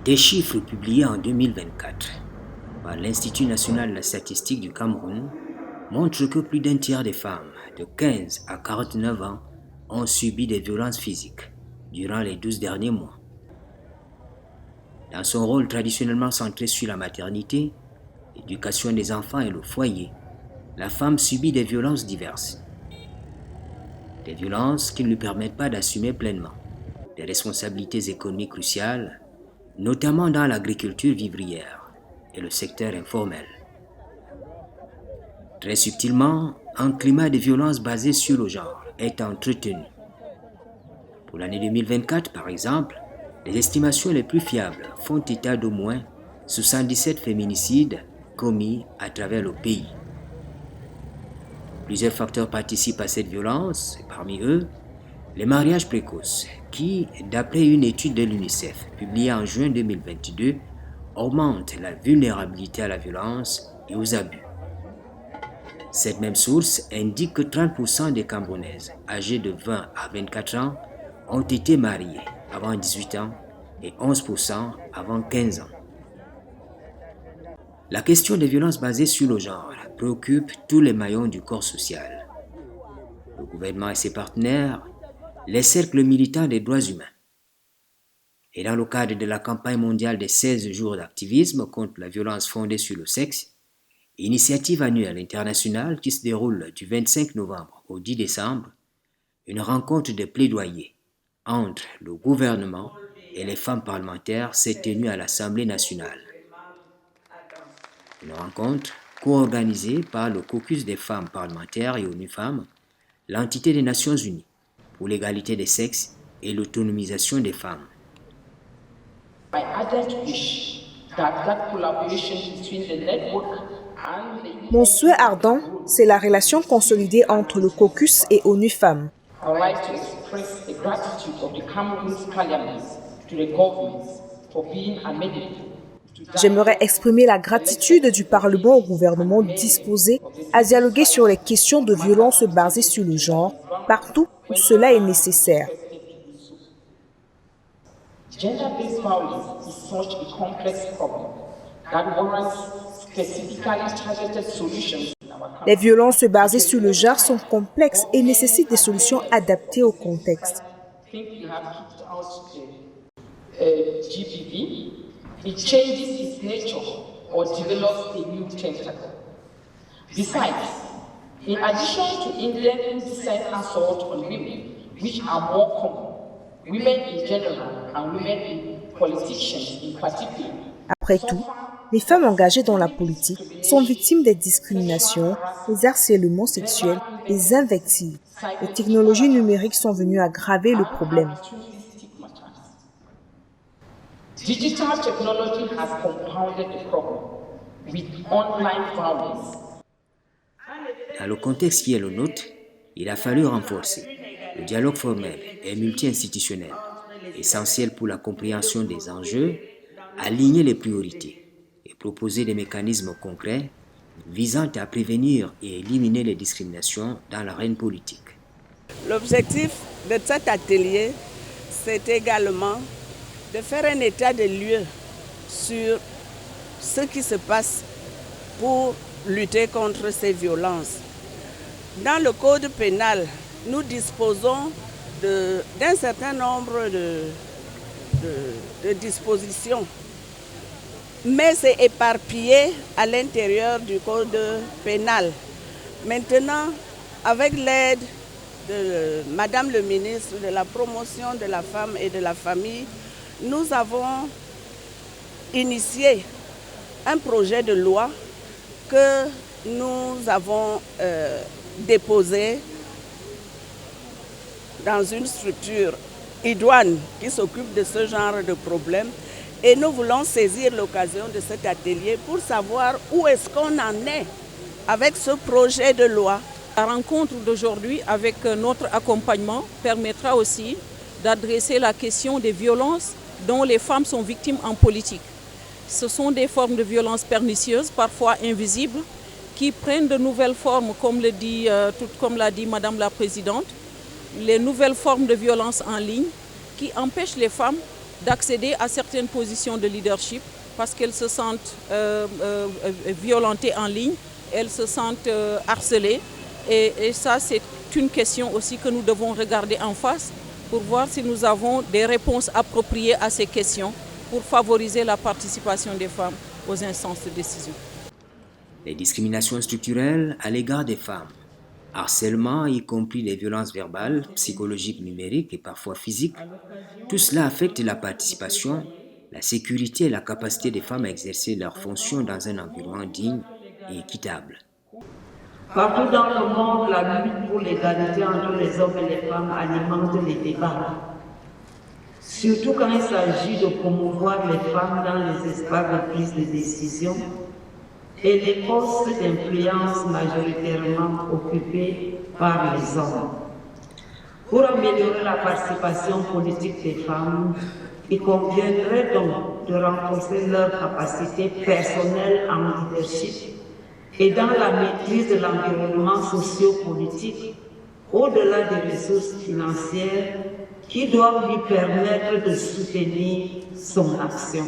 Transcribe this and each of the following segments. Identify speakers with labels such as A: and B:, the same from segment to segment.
A: Des chiffres publiés en 2024 par l'Institut national de la statistique du Cameroun montrent que plus d'un tiers des femmes de 15 à 49 ans ont subi des violences physiques durant les 12 derniers mois. Dans son rôle traditionnellement centré sur la maternité, l'éducation des enfants et le foyer, la femme subit des violences diverses. Des violences qui ne lui permettent pas d'assumer pleinement des responsabilités économiques cruciales, notamment dans l'agriculture vivrière et le secteur informel. Très subtilement, un climat de violence basé sur le genre est entretenu. Pour l'année 2024, par exemple, les estimations les plus fiables font état d'au moins 77 féminicides commis à travers le pays. Plusieurs facteurs participent à cette violence, et parmi eux, les mariages précoces, qui, d'après une étude de l'UNICEF publiée en juin 2022, augmentent la vulnérabilité à la violence et aux abus. Cette même source indique que 30% des Camerounaises âgées de 20 à 24 ans ont été mariées avant 18 ans et 11% avant 15 ans. La question des violences basées sur le genre préoccupe tous les maillons du corps social. Le gouvernement et ses partenaires, les cercles militants des droits humains. Et dans le cadre de la campagne mondiale des 16 jours d'activisme contre la violence fondée sur le sexe, initiative annuelle internationale qui se déroule du 25 novembre au 10 décembre, une rencontre de plaidoyer entre le gouvernement et les femmes parlementaires s'est tenue à l'Assemblée nationale. Une rencontre co-organisée par le caucus des femmes parlementaires et ONU Femmes, l'entité des Nations Unies pour l'égalité des sexes et l'autonomisation des femmes.
B: Mon souhait ardent, c'est la relation consolidée entre le caucus et ONU Femmes. J'aimerais exprimer la gratitude du Parlement au gouvernement disposé à dialoguer sur les questions de violence basées sur le genre, partout où cela est nécessaire.
C: Gender-based violence is such a complex problem that warrants specifically targeted solutions.
B: Les violences basées sur le genre sont complexes et nécessitent des solutions adaptées au contexte.
C: GBV, it changes its nature or develops a new tentacle. Besides, in addition to indecent assault on women, which are more common, women in general and women in politicians in particular.
B: Après tout, les femmes engagées dans la politique sont victimes des discriminations, des harcèlements sexuels, des invectives. Les technologies numériques sont venues aggraver le problème.
C: Digital technology has compounded the problem with online violence.
A: Dans le contexte qui est le nôtre, il a fallu renforcer le dialogue formel et multi-institutionnel, essentiel pour la compréhension des enjeux, aligner les priorités et proposer des mécanismes concrets visant à prévenir et éliminer les discriminations dans l'arène politique.
D: L'objectif de cet atelier, c'est également de faire un état de lieu sur ce qui se passe pour lutter contre ces violences. Dans le code pénal, nous disposons d'un certain nombre de dispositions, mais c'est éparpillé à l'intérieur du code pénal. Maintenant, avec l'aide de Madame le ministre de la promotion de la femme et de la famille, nous avons initié un projet de loi que nous avons déposé dans une structure idoine qui s'occupe de ce genre de problème. Et nous voulons saisir l'occasion de cet atelier pour savoir où est-ce qu'on en est avec ce projet de loi.
E: La rencontre d'aujourd'hui avec notre accompagnement permettra aussi d'adresser la question des violences dont les femmes sont victimes en politique. Ce sont des formes de violences pernicieuses, parfois invisibles, qui prennent de nouvelles formes, comme l'a dit Madame la Présidente, les nouvelles formes de violence en ligne qui empêchent les femmes d'accéder à certaines positions de leadership parce qu'elles se sentent violentées en ligne, elles se sentent harcelées. Et ça, c'est une question aussi que nous devons regarder en face pour voir si nous avons des réponses appropriées à ces questions pour favoriser la participation des femmes aux instances de décision.
A: Les discriminations structurelles à l'égard des femmes, harcèlement, y compris les violences verbales, psychologiques, numériques et parfois physiques, tout cela affecte la participation, la sécurité et la capacité des femmes à exercer leurs fonctions dans un environnement digne et équitable.
C: Partout dans le monde, la lutte pour l'égalité entre les hommes et les femmes alimente les débats. Surtout quand il s'agit de promouvoir les femmes dans les espaces de prise de décision et les postes d'influence majoritairement occupés par les hommes. Pour améliorer la participation politique des femmes, il conviendrait donc de renforcer leur capacité personnelle en leadership et dans la maîtrise de l'environnement socio-politique, au-delà des ressources financières qui doivent lui permettre de soutenir son action.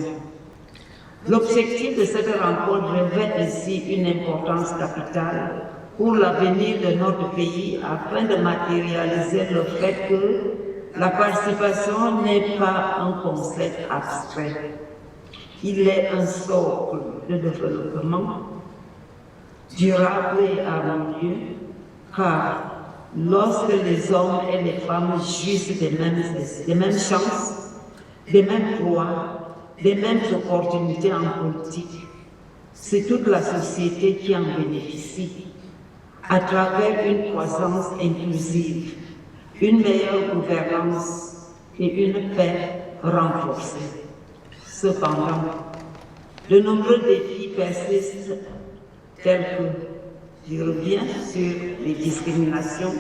C: L'objectif de cette rencontre revêt ainsi une importance capitale pour l'avenir de notre pays afin de matérialiser le fait que la participation n'est pas un concept abstrait. Il est un socle de développement durable et harmonieux, car lorsque les hommes et les femmes jouissent des mêmes chances, des mêmes droits, des mêmes opportunités en politique, c'est toute la société qui en bénéficie à travers une croissance inclusive, une meilleure gouvernance et une paix renforcée. Cependant, de nombreux défis persistent tels que, je reviens sur les discriminations,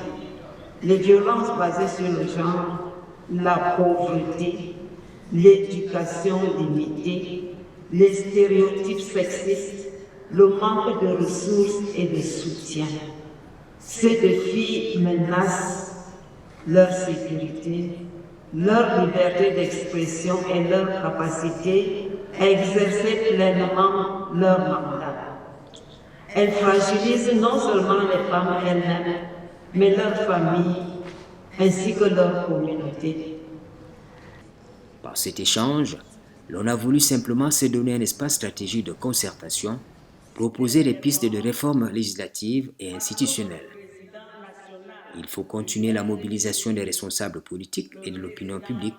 C: les violences basées sur le genre, la pauvreté, l'éducation limitée, les stéréotypes sexistes, le manque de ressources et de soutien. Ces défis menacent leur sécurité, leur liberté d'expression et leur capacité à exercer pleinement leur mandat. Elles fragilisent non seulement les femmes elles-mêmes, mais leurs familles ainsi que leur communauté.
A: Par cet échange, l'on a voulu simplement se donner un espace stratégique de concertation, proposer des pistes de réforme législative et institutionnelle. Il faut continuer la mobilisation des responsables politiques et de l'opinion publique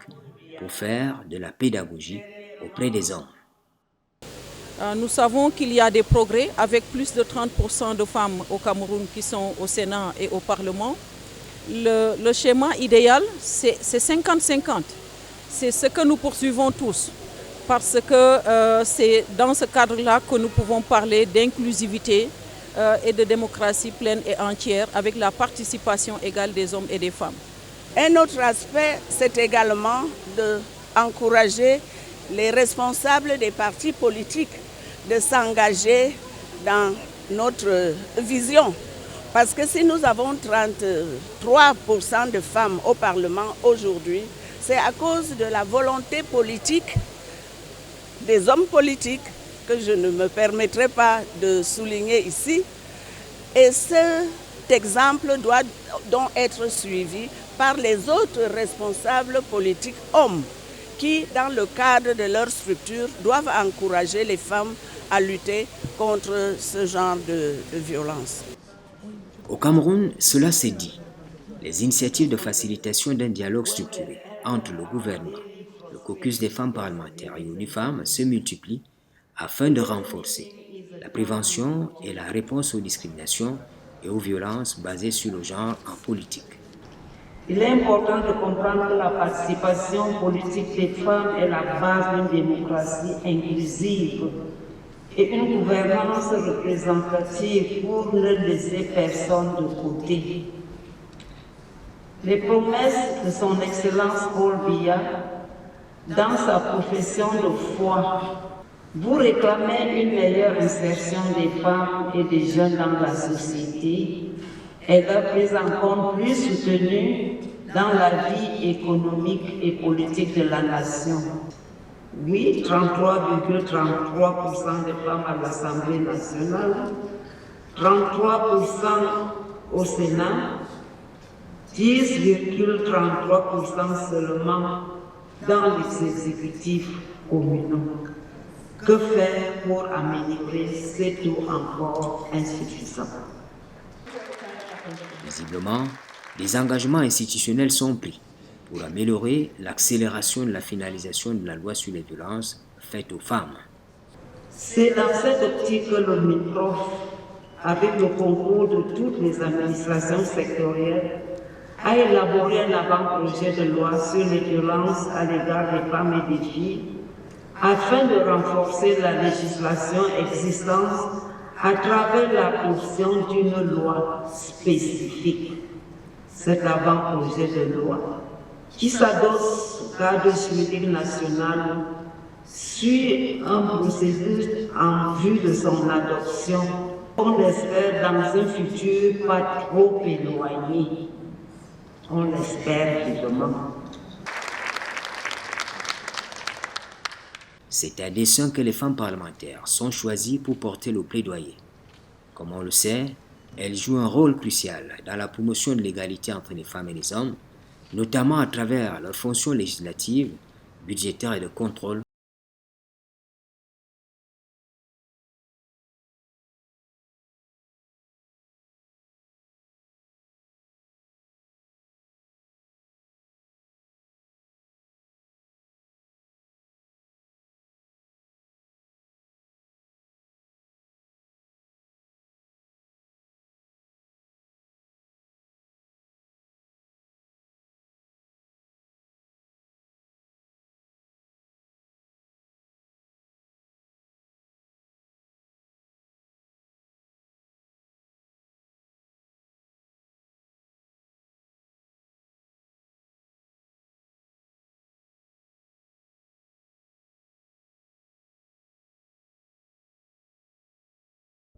A: pour faire de la pédagogie auprès des hommes.
E: Nous savons qu'il y a des progrès avec plus de 30% de femmes au Cameroun qui sont au Sénat et au Parlement. Le schéma idéal, c'est 50-50. C'est ce que nous poursuivons tous, parce que c'est dans ce cadre-là que nous pouvons parler d'inclusivité et de démocratie pleine et entière avec la participation égale des hommes et des femmes.
D: Un autre aspect, c'est également d'encourager les responsables des partis politiques de s'engager dans notre vision. Parce que si nous avons 33% de femmes au Parlement aujourd'hui, c'est à cause de la volonté politique des hommes politiques que je ne me permettrai pas de souligner ici. Et cet exemple doit donc être suivi par les autres responsables politiques hommes qui, dans le cadre de leur structure, doivent encourager les femmes à lutter contre ce genre de violence.
A: Au Cameroun, cela s'est dit. Les initiatives de facilitation d'un dialogue structuré entre le gouvernement, le caucus des femmes parlementaires et UNIFEM se multiplient afin de renforcer la prévention et la réponse aux discriminations et aux violences basées sur le genre en politique.
C: Il est important de comprendre que la participation politique des femmes est la base d'une démocratie inclusive et une gouvernance représentative pour ne laisser personne de côté. Les promesses de son Excellence Paul Biya dans sa profession de foi, vous réclamez une meilleure insertion des femmes et des jeunes dans la société et leur prise en compte plus soutenue dans la vie économique et politique de la nation.
F: Oui, 33,33% des femmes à l'Assemblée nationale, 33% au Sénat, 10,33% seulement dans les exécutifs communaux. Que faire pour améliorer ces taux encore insuffisants?
A: Visiblement, des engagements institutionnels sont pris pour améliorer l'accélération de la finalisation de la loi sur les violences faites aux femmes.
F: C'est dans cette optique que le MIPROF, avec le concours de toutes les administrations sectorielles, a élaboré un avant-projet de loi sur les violences à l'égard des femmes et des filles, afin de renforcer la législation existante à travers l'adoption d'une loi spécifique. Cet avant-projet de loi, qui s'adosse au cadre juridique national, suit un processus en vue de son adoption, on espère dans un futur pas trop éloigné. On l'espère vivement.
A: C'est à dessein que les femmes parlementaires sont choisies pour porter le plaidoyer. Comme on le sait, elles jouent un rôle crucial dans la promotion de l'égalité entre les femmes et les hommes, notamment à travers leurs fonctions législatives, budgétaires et de contrôle